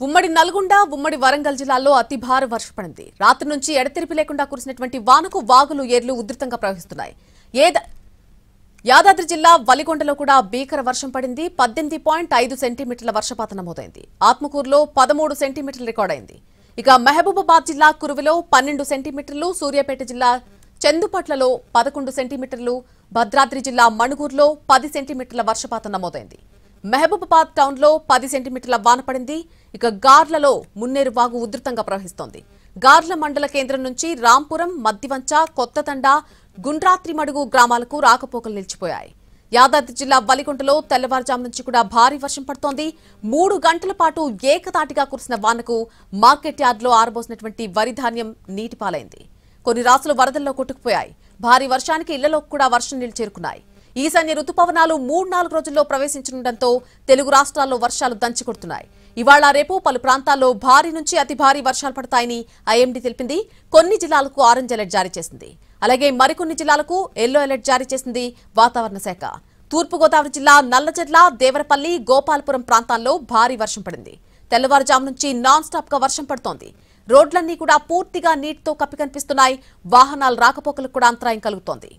ఉమ్మడి నల్గొండ ఉమ్మడి వరంగల్ జిల్లాల్లో అతి భారీ వర్షం పడింది. రాత్రి నుంచి ఎడతెరిపి లేకుండా కురిసినటువంటి వానకు వాగులు ఏర్లు ఉధృతంగా ప్రవహిస్తున్నాయి. యాదాద్రి జిల్లా వలిగొండలో కూడా భీకర వర్షం పడింది. 18.5 సెంటీమీటర్ల వర్షపాతం నమోదైంది. ఆత్మకూరులో 13 సెంటీమీటర్లు రికార్డైంది. ఇక మహబూబాబాద్ జిల్లా కురువిలో 12 సెంటీమీటర్లు, సూర్యాపేట జిల్లా చందుపట్లలో 11 సెంటీమీటర్లు, భద్రాద్రి జిల్లా మణుగూరులో 10 సెంటీమీటర్ల వర్షపాతం నమోదైంది. మహబూబాబాద్ టౌన్ లో 10 సెంటీమీటర్ల వాన పడింది. ఇక గార్లలో మున్నేరు వాగు ఉధృతంగా ప్రవహిస్తోంది. గార్ల మండల కేంద్రం నుంచి రాంపురం, మద్దివంచ, కొత్తతండ, గుండ్రాత్రిమడుగు గ్రామాలకు రాకపోకలు నిలిచిపోయాయి. యాదాద్రి జిల్లా వలిగొండలో తెల్లవారుజాము నుంచి కూడా భారీ వర్షం పడుతోంది. 3 గంటల పాటు ఏకతాటిగా కురిసిన వానకు మార్కెట్ యార్డులో ఆరబోసినటువంటి వరి ధాన్యం నీటిపాలైంది. కొన్ని రాసులు వరదల్లో కొట్టుకుపోయాయి. భారీ వర్షానికి ఇళ్లలో కూడా వర్షం నీళ్లు చేరుకున్నాయి. ఈశాన్య రుతుపవనాలు 3-4 రోజుల్లో ప్రవేశించనుండటంతో తెలుగు రాష్ట్రాల్లో వర్షాలు దంచికొడుతున్నాయి. ఇవాళ రేపు పలు ప్రాంతాల్లో భారీ నుంచి అతి భారీ వర్షాలు పడతాయని ఐఎండీ తెలిపింది. కొన్ని జిల్లాలకు ఆరెంజ్ అలర్ట్ జారీ చేసింది. అలాగే మరికొన్ని జిల్లాలకు ఎల్లో అలర్ట్ జారీ చేసింది వాతావరణ శాఖ. తూర్పుగోదావరి జిల్లా నల్లజర్ల, దేవరపల్లి, గోపాలపురం ప్రాంతాల్లో భారీ వర్షం పడింది. తెల్లవారుజాము నుంచి నాన్ స్టాప్ గా వర్షం పడుతోంది. రోడ్లన్నీ కూడా పూర్తిగా నీటితో కప్పి కనిపిస్తున్నాయి. వాహనాల రాకపోకలకు కూడా అంతరాయం కలుగుతోంది.